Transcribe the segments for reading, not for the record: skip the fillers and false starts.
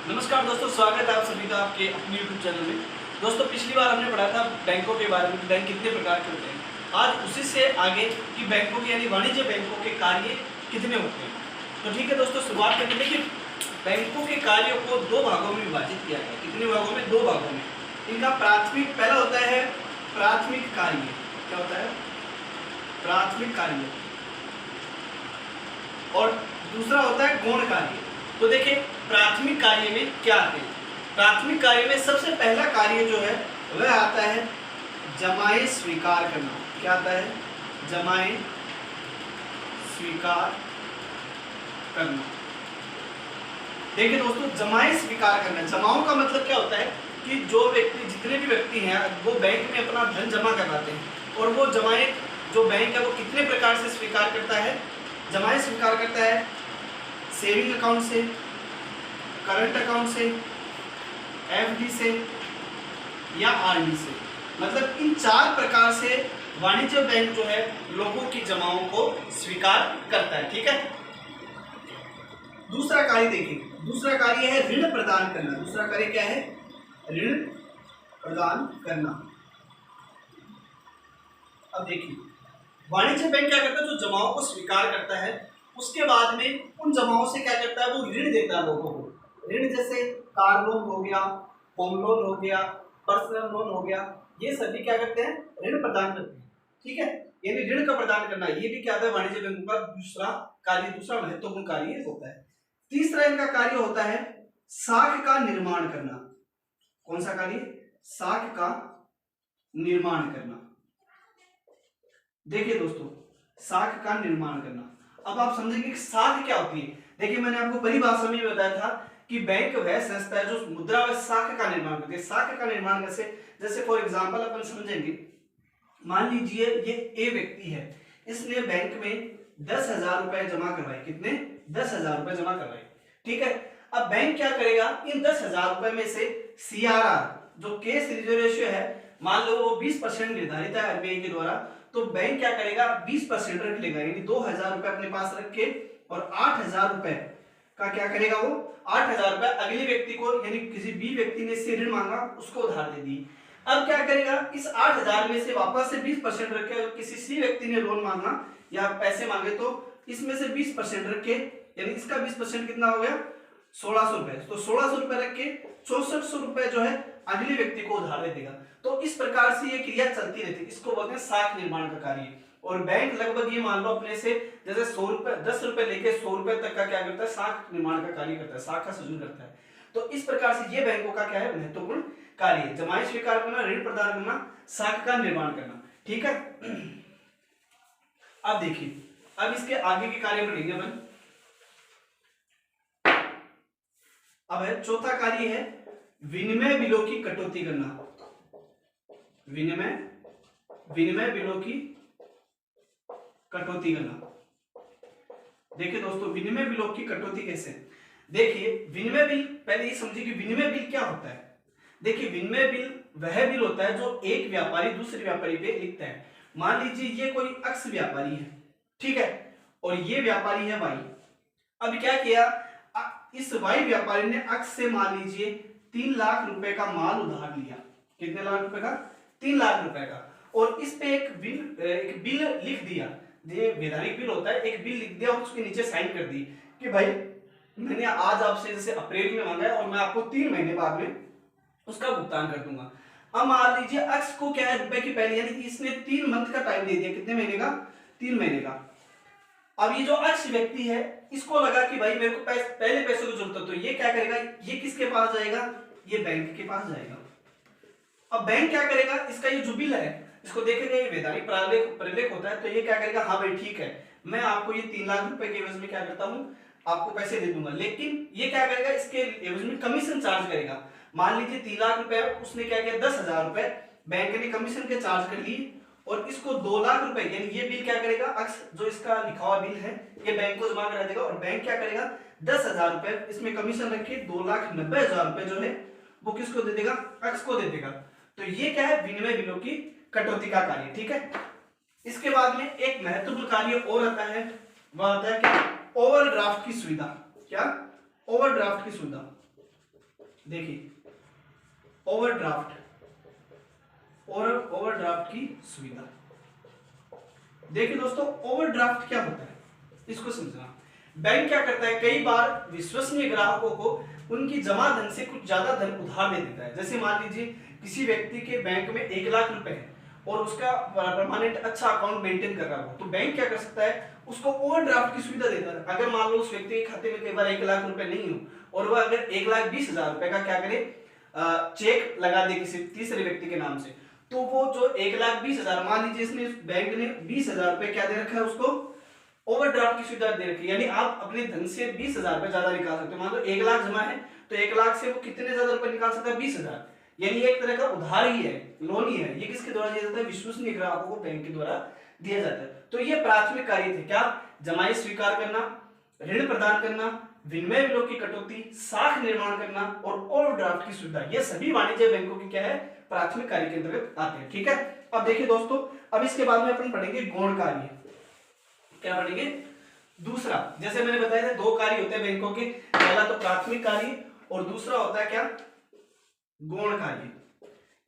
नमस्कार दोस्तों, स्वागत है आप सभी का आपके अपने YouTube चैनल में। दोस्तों, पिछली बार हमने पढ़ा था बैंकों के बारे में, बैंक कितने प्रकार के होते हैं। आज उसी से आगे कि बैंकों के यानी वाणिज्य बैंकों के कार्य कितने होते हैं। तो ठीक है दोस्तों, शुरुआत करते हैं। देखिए, बैंकों के कार्यों को दो भागों में विभाजित किया गया। कितने भागों में? दो भागों में। इनका प्राथमिक पहला होता है प्राथमिक कार्य। क्या होता है? प्राथमिक कार्य। और दूसरा होता है गौण कार्य। तो देखिए, प्राथमिक कार्य में क्या आते हैं? प्राथमिक कार्य में सबसे पहला कार्य जो है वह आता है जमाए स्वीकार करना। क्या आता है? जमाए स्वीकार करना। देखिए दोस्तों, जमाए स्वीकार करना, जमाओं का मतलब क्या होता है कि जो व्यक्ति, जितने भी व्यक्ति हैं वो बैंक में अपना धन जमा करवाते हैं और वो जमाए जो बैंक है वो कितने प्रकार से स्वीकार करता है? जमाए स्वीकार करता है सेविंग अकाउंट से, करंट अकाउंट से, एफडी से या आरडी से। मतलब इन चार प्रकार से वाणिज्य बैंक जो है लोगों की जमाओं को स्वीकार करता है। ठीक है। दूसरा कार्य देखिए, दूसरा कार्य है ऋण प्रदान करना। दूसरा कार्य क्या है? ऋण प्रदान करना। अब देखिए, वाणिज्य बैंक क्या करता है? जो जमाओं को स्वीकार करता है उसके बाद में उन जमाओं से क्या करता है? वो ऋण देता है लोगों को। ऋण जैसे कार लोन हो गया, होम लोन हो गया, पर्सनल लोन हो गया, ये सभी क्या करते हैं? ऋण प्रदान करते हैं। ठीक है। यानी ऋण का प्रदान करना, ये भी क्या है? वाणिज्य बैंकों का दूसरा कार्य, दूसरा महत्वपूर्ण कार्य होता है। तीसरा इनका कार्य होता है साख का निर्माण करना। कौन सा कार्य? साख का निर्माण करना। देखिए दोस्तों, साख का निर्माण करना। अब आप समझेंगे कि साख क्या होती है। देखिए, मैंने आपको परिभाषा में बताया था कि बैंक वह संस्था है जो मुद्रा व साख का निर्माण करती है। साख का निर्माण कैसे? जैसे फॉर एग्जांपल अपन समझेंगे, मान लीजिए ये ए व्यक्ति है, इसने बैंक में 10,000 रुपए जमा करवाए। कितने? 10,000 रुपए जमा करवाए। ठीक है। अब बैंक क्या करेगा? इन 10,000 रुपए में से सीआरआर जो केस रिजर्व रेशियो है, मान लो वो 20% निर्धारित है आरबीआई के द्वारा, तो बैंक क्या करेगा? 20% रख लेगा। यानी 2,000 रुपए अपने पास रख के और 8,000 रुपए का क्या करेगा? वो 8,000 रुपए अगले व्यक्ति को, यानी किसी बी व्यक्ति ने इससे ऋण मांगा, उसको उधार दे दी। अब क्या करेगा? इस 8,000 में से वापस से 20% रख के, किसी सी व्यक्ति ने लोन मांगा या पैसे मांगे तो इसमें से 20% रख के, यानी इसका 20% कितना हो गया? 1,600 रुपए। तो 1,600 रुपए रख के 6,400 रुपए जो है अगले व्यक्ति को उधार दे देगा। तो इस प्रकार से ये क्रिया चलती रहती है। इसको बोलते हैं साख निर्माण का कार्य। और बैंक लगभग ये मान लो अपने से जैसे 100 रुपए, 10 रुपए लेके 100 रुपए तक का क्या करता है? साख निर्माण का कार्य करता है, साख का सृजन करता है। तो इस प्रकार से ये बैंकों का क्या है? महत्वपूर्ण कार्य। जमाई स्वीकार करना, ऋण प्रदान करना, साख का निर्माण करना। ठीक है। अब देखिए, अब इसके आगे के कार्य पढ़ेंगे अपन। अब है चौथा कार्य है विनिमय बिलों की कटौती करना। विनिमय बिलों की कटौती करना। देखिए दोस्तों, विनिमय बिलों की कटौती कैसे? देखिए, विनिमय बिल, पहले ये समझिए कि विनिमय बिल क्या होता है। देखिए, विनिमय बिल वह बिल होता है जो एक व्यापारी दूसरे व्यापारी पे लिखता है। मान लीजिए ये कोई अक्स व्यापारी है, ठीक है, और ये व्यापारी है वाई। अब क्या किया? इस वाई व्यापारी ने अक्स से मान लीजिए 3 लाख रुपए का माल उधार लिया। कितने लाख रुपए का? 3 लाख रुपए का। और इस पे एक बिल लिख दिया। ये वैधानिक बिल होता है। एक बिल लिख दिया और उसके नीचे साइन कर दी कि भाई मैंने आज आपसे जैसे अप्रैल में मांगा है और मैं आपको 3 महीने बाद में उसका भुगतान कर दूंगा। अब मान लीजिए अक्स को क्या है? रुपए की पहले, यानी इसने 3 मंथ का टाइम दे दिया। कितने महीने का? 3 महीने का। अब ये जो अक्स व्यक्ति है, इसको लगा कि भाई मेरे को पहले पैसों की जरूरत है, तो ये क्या करेगा? ये किसके पास जाएगा? ये बैंक के पास जाएगा। अब बैंक क्या करेगा? इसका ये जो बिल है इसको देखेगा, ये वैधानिक प्रलेख होता है, तो ये क्या करेगा? हाँ भाई ठीक है, मैं आपको ये 3 लाख रुपए के एवज में क्या करता हूँ? आपको पैसे दे दूंगा। लेकिन ये क्या करेगा? इसके एवज में कमीशन चार्ज करेगा। मान लीजिए 3 लाख रुपए, उसने क्या किया? 10,000 रुपए बैंक ने कमीशन के चार्ज कर लिए और इसको 2 लाख रुपए, यानी ये बिल क्या करेगा? अक्स जो इसका लिखा हुआ बिल है ये बैंक को जमा करा देगा और बैंक क्या करेगा? 10,000 रुपए इसमें कमीशन रख के 2,90,000 रुपए जो है वो किसको दे देगा? अक्स को दे देगा। तो ये क्या है? विनिमय बिलों की कटौती का कार्य। ठीक है। इसके बाद में एक महत्वपूर्ण कार्य और आता है, वह आता है कि ओवरड्राफ्ट की सुविधा। क्या? ओवरड्राफ्ट की सुविधा। देखिए ओवरड्राफ्ट, और ओवरड्राफ्ट की सुविधा। देखिए दोस्तों ओवरड्राफ्ट क्या होता है इसको समझना। बैंक क्या करता है, कई बार विश्वसनीय ग्राहकों को उनकी जमा धन से कुछ ज्यादा धन उधार दे देता है। जैसे मान लीजिए किसी व्यक्ति के बैंक में 1,00,000 रुपए है और उसका परमानेंट अच्छा अकाउंट मेंटेन कर रहा हो, तो बैंक क्या कर सकता है, उसको ओवरड्राफ्ट की सुविधा देता है। अगर मान लो उस व्यक्ति के खाते में कई बार 1,00,000 रुपए नहीं हो और वह अगर 1,20,000 रुपए का क्या करे, चेक लगा दे किसी तीसरे व्यक्ति के नाम से, तो वो जो 1,20,000, मान लीजिए इसने बैंक ने 20,000 रुपए क्या दे रखा है उसको, ओवरड्राफ्ट की सुविधा दे रखी है। यानी आप अपने धन से 20,000 रुपए ज्यादा निकाल सकते हो। मान लो 1,00,000 जमा है तो 1,00,000 से वो कितने ज्यादा रुपए निकाल सकता है, 20,000। यानी एक तरह का उधार ही है, लोन ही है। ये किसके द्वारा दिया जाता है, विश्वसनीय ग्राहकों को बैंक के द्वारा दिया जाता है। तो ये प्राथमिक कार्य थे, क्या, जमाई स्वीकार करना, ऋण प्रदान करना, विनिमय बिलों की कटौती, साख निर्माण करना और ओवरड्राफ्ट की सुविधा। ये सभी वाणिज्य बैंकों की क्या है, प्राथमिक कार्य के अंतर्गत आते हैं। ठीक है, अब देखिए दोस्तों, अब इसके बाद में अपन पढ़ेंगे गौण कार्य। क्या पढ़ेंगे, दूसरा, जैसे मैंने बताया था 2 कार्य होते हैं बैंकों के, पहला तो प्राथमिक कार्य और दूसरा होता है क्या, गौण कार्य।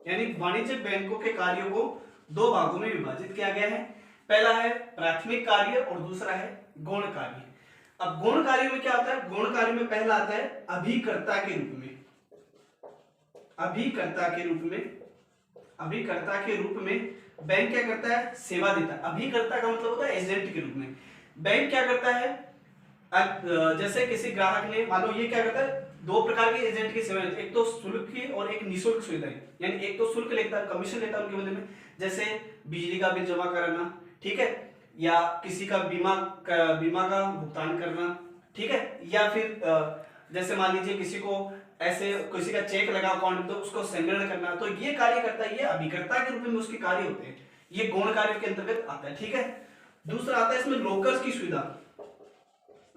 यानी वाणिज्य बैंकों के कार्यों को 2 भागों में विभाजित किया गया है। पहला है प्राथमिक कार्य और दूसरा है गौण कार्य। अब गौण कार्य में क्या आता है, गौण कार्य में पहला आता है अभिकर्ता के रूप में। अभिकर्ता के रूप में, अभिकर्ता के रूप में बैंक क्या करता है, सेवा देता है। अभिकर्ता का मतलब होता है एजेंट के रूप में। बैंक क्या करता है, जैसे किसी ग्राहक ने, मान लो ये क्या करता है, 2 प्रकार के एजेंट की सेवा, एक तो शुल्क की और एक निःशुल्क सुविधाएं। यानी एक तो शुल्क लेता है, कमीशन लेता है उनके बदले में, जैसे बिजली का बिल जमा कराना, ठीक है, या किसी का बीमा का भुगतान करना, ठीक है, या फिर जैसे मान लीजिए किसी को ऐसे किसी का चेक लगा अकाउंट तो उसको संग्रहण करना, तो ये कार्य करता है, ये अभिकर्ता के रूप में उसके कार्य होते हैं। ये गौण कार्य के अंतर्गत आता है। ठीक है, दूसरा आता है इसमें लॉकर्स की सुविधा।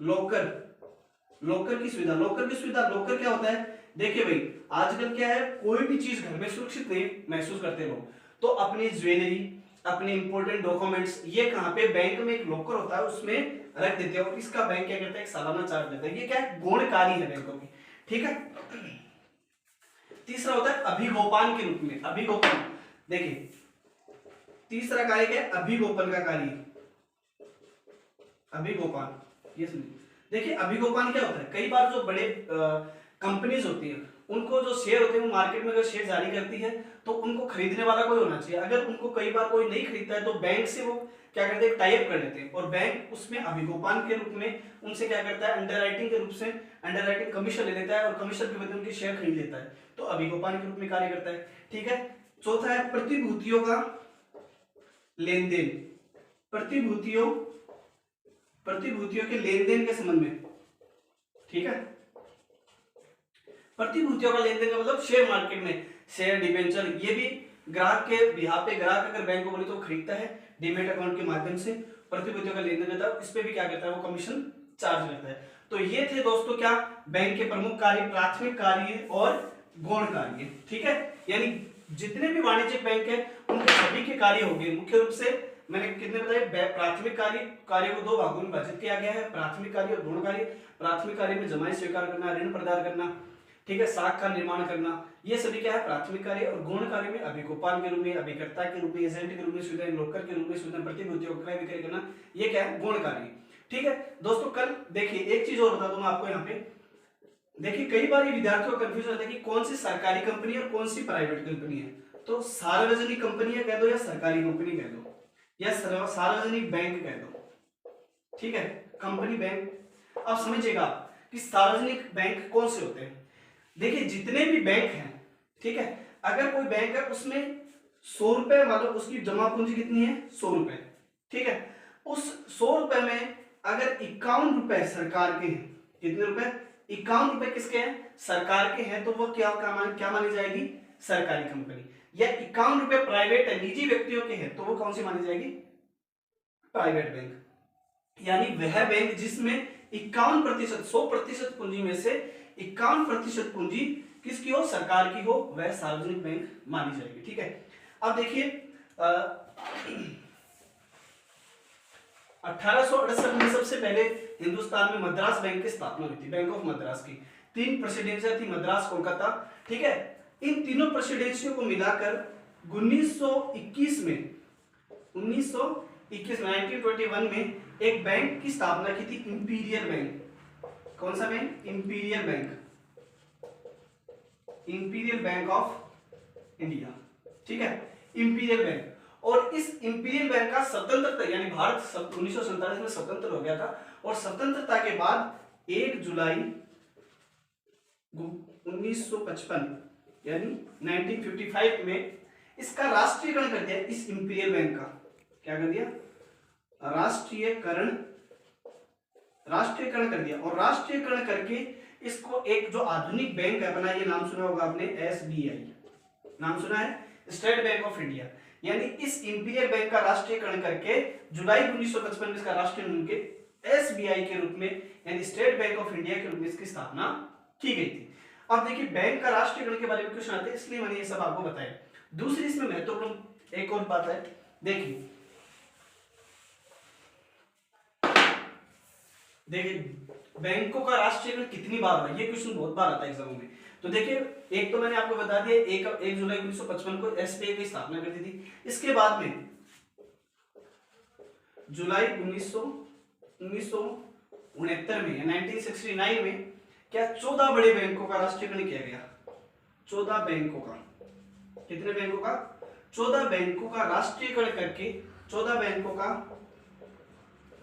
लॉकर की सुविधा, लॉकर क्या होता है, देखिए भाई आजकल क्या है, कोई भी चीज घर में सुरक्षित नहीं महसूस करते लोग, तो अपनी ज्वेलरी, अपने इंपॉर्टेंट डॉक्यूमेंट्स ये कहां पे, बैंक में एक लॉकर होता है उसमें रख देते हैं और इसका बैंक क्या करता है, एक सालाना चार्ज देता है। ये क्या है, गौण कार्य है बैंकों की। ठीक है, तीसरा होता है अभिगोपन के रूप में। अभिगोपन, देखिए तीसरा कार्य क्या है, अभिगोपन का कार्य। अभिगोपन, ये सुनिए, देखिए अभिगोपन क्या होता है, कई बार जो बड़े कंपनीज होती है उनको जो शेयर होते हैं वो मार्केट में अगर शेयर जारी करती है तो उनको खरीदने वाला कोई होना चाहिए। अगर उनको कई बार कोई नहीं खरीदता है तो बैंक से वो क्या करते हैं, टाई अप कर लेते हैं और बैंक उसमें अभिगोपन के रूप में उनसे क्या करता है, अंडरराइटिंग के रूप से अंडरराइटिंग कमीशन ले लेता है और कमीशन के बदले उनके शेयर खरीद लेता है, तो अभिगोपन के रूप में कार्य करता है। ठीक है, चौथा है प्रतिभूतियों का लेन देन। प्रतिभूतियों के लेन देन के संबंध में। ठीक है, प्रतिभूतियों का लेन देन का मतलब शेयर मार्केट में शेयर, डिबेंचर, ये भी ग्राहक के बिहाफ पे, ग्राहक अगर बैंक को बोले तो खरीदता है डीमेट अकाउंट के माध्यम से, प्रतिभूतियों का लेन देन करता है, इस पे भी क्या करता है, वो कमीशन चार्ज करता है। तो ये थे दोस्तों क्या, बैंक के प्रमुख कार्य, प्राथमिक कार्य और गौण कार्य। ठीक है, यानी जितने भी वाणिज्यिक बैंक है उनके सभी के कार्य हो गए। मुख्य रूप से मैंने कितने बताए, प्राथमिक कार्य को 2 भागों में विभाजित किया गया है, प्राथमिक कार्य और गौण कार्य। प्राथमिक कार्य में जमाई स्वीकार करना, ऋण प्रदान करना, ठीक है, साख का निर्माण करना, ये सभी क्या है, प्राथमिक कार्य। और गौण कार्य में अभिगोपन के रूप में, अभिकर्ता के रूप में, एजेंट के रूप में सुविधा, लॉकर के रूप में सुविधा, प्रतिभूतियों का क्रय विक्रय करना, ये क्या है, गौण कार्य। ठीक है दोस्तों, कल देखिए एक चीज और बता दूंगा आपको यहाँ पे। देखिए कई बार ये विद्यार्थियों को कंफ्यूजन होता है कि कौन सी सरकारी कंपनी है और कौन सी प्राइवेट कंपनी है। तो सार्वजनिक कंपनी है कह दो या सरकारी कंपनी कह दो या सार्वजनिक बैंक कह दो। ठीक है, कंपनी बैंक। अब समझिएगा कि सार्वजनिक बैंक कौन से होते हैं। देखिए जितने भी बैंक हैं, ठीक है, अगर कोई बैंक है उसमें 100 रुपए, मतलब उसकी जमा पूंजी कितनी है, 100 रुपए। ठीक है, उस 100 रुपए में अगर 51 रुपए सरकार के हैं, कितने रुपए, 51 रुपए किसके हैं, सरकार के हैं, तो वो क्या मानी जाएगी, सरकारी कंपनी। या 51 रुपए प्राइवेट है, निजी व्यक्तियों के हैं, तो वो कौन सी मानी जाएगी, प्राइवेट बैंक। यानी वह बैंक जिसमें 51%, 100% पूंजी में से 51% पूंजी किसकी हो, सरकार की हो, वह सार्वजनिक बैंक मानी जाएगी। ठीक है, अब देखिए 1868 में सबसे पहले हिंदुस्तान में मद्रास बैंक की स्थापना हुई थी, बैंक ऑफ मद्रास की। 3 प्रेसिडेंसियां थी, मद्रास, कोलकाता, ठीक है। इन तीनों प्रेसिडेंसियों को मिलाकर 1921 में 1921 में एक बैंक की स्थापना की थी, इंपीरियल बैंक। कौन सा bank? Imperial bank, imperial bank of India, ठीक है, इंपीरियल बैंक। और इस इंपीरियल बैंक का स्वतंत्रता, यानी भारत 1947 में स्वतंत्र हो गया था, और स्वतंत्रता के बाद 1 जुलाई 1955 यानी 1955 में इसका राष्ट्रीयकरण कर दिया। इस इंपीरियल बैंक का क्या कर दिया? राष्ट्रीयकरण कर दिया। और राष्ट्रीयकरण करके इसको एक जो आधुनिक बैंक है बना, ये नाम सुना होगा आपने, एसबीआई, नाम सुना है, स्टेट बैंक ऑफ इंडिया। यानी इस इंपीरियल बैंक का राष्ट्रीयकरण करके जुलाई 1955 में इसका राष्ट्रीयकरण के एसबीआई के रूप में, यानी स्टेट बैंक ऑफ इंडिया के रूप में इसकी स्थापना की गई थी। अब देखिए बैंक का राष्ट्रीयकरण के बारे में क्वेश्चन आते हैं, इसलिए मैंने ये सब आपको बताया। दूसरी इसमें महत्वपूर्ण एक और बात है, देखिए बैंकों का राष्ट्रीयकरण कितनी बार हुआ, ये क्वेश्चन बहुत बार आता है एग्जाम में। तो देखिए एक तो मैंने आपको बता दिया, 1 जुलाई 1955 को एसबीआई की स्थापना कर दी थी। इसके बाद में जुलाई 1969 में या 1969 में क्या 14 बड़े बैंकों का राष्ट्रीयकरण किया गया। 14 बैंकों का, कितने बैंकों का? 14 बैंकों का राष्ट्रीयकरण करके, 14 बैंकों का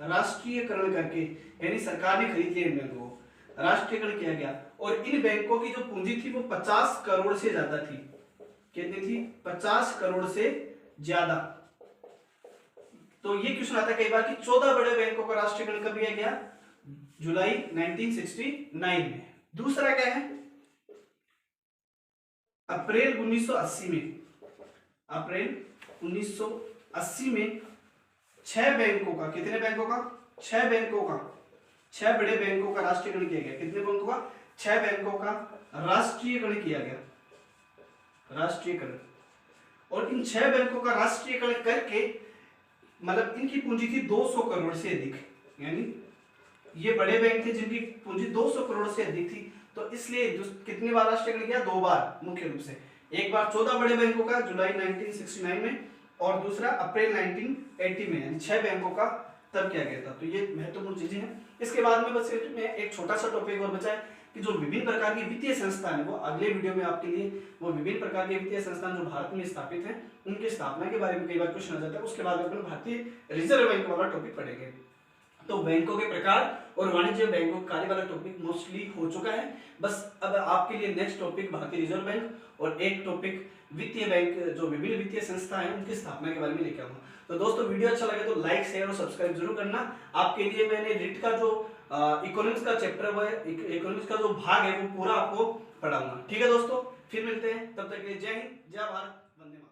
राष्ट्रीयकरण करके, यानी सरकार ने खरीद लिया इन बैंकों को, राष्ट्रीयकरण किया गया। और इन बैंकों की जो पूंजी थी वो 50 करोड़ से ज्यादा थी। कितनी थी? 50 करोड़ से ज्यादा। तो ये क्वेश्चन आता है कई बार कि 14 बड़े बैंकों का राष्ट्रीयकरण कब किया गया? जुलाई 1969 में। दूसरा क्या है? अप्रैल 1980 में, अप्रैल 1980 में 6 बैंकों का, कितने बैंकों का? 6 बैंकों का, 6 बड़े बैंकों का राष्ट्रीयकरण किया गया। कितने बैंकों का? 6 बैंकों का राष्ट्रीयकरण किया गया, राष्ट्रीयकरण। और इन 6 बैंकों का राष्ट्रीयकरण करके, मतलब इनकी पूंजी थी 200 करोड़ से अधिक, यानी ये बड़े बैंक थे जिनकी पूंजी 200 करोड़ से अधिक थी। तो इसलिए कितनी बार राष्ट्रीयकरण किया? 2 बार मुख्य रूप से। एक बार 14 बड़े बैंकों का जुलाई 1969 में, और दूसरा अप्रैल 1980 में, यानी 6 बैंकों का तब किया गया था। तो ये महत्वपूर्ण चीजें हैं। इसके बाद में बस में एक छोटा सा टॉपिक और बचा है कि जो विभिन्न प्रकार की वित्तीय संस्थान है, वो अगले वीडियो में आपके लिए, वो विभिन्न प्रकार के वित्तीय संस्थान जो भारत में स्थापित हैं उनकी स्थापना के बारे में कई बार क्वेश्चन आ जाता है। उसके बाद अपन भारतीय रिजर्व बैंक वाला टॉपिक पढ़ेंगे। तो बैंकों के प्रकार और वाणिज्य बैंकों के कार्य वाला टॉपिक मोस्टली हो चुका है। बस अब आपके लिए नेक्स्ट टॉपिक भारतीय रिजर्व बैंक और एक टॉपिक वित्तीय बैंक, जो विभिन्न वित्तीय संस्था है उनकी स्थापना के बारे में लेकर आऊंगा। तो दोस्तों वीडियो अच्छा लगे तो लाइक, शेयर और सब्सक्राइब जरूर करना। आपके लिए मैंने रिट का जो इकोनॉमिक्स का चैप्टर है, इकोनॉमिक्स का जो भाग है वो पूरा आपको पढ़ाऊंगा। ठीक है दोस्तों, फिर मिलते हैं, तब तक के लिए जय हिंद, जय भारत, वंदे मातरम।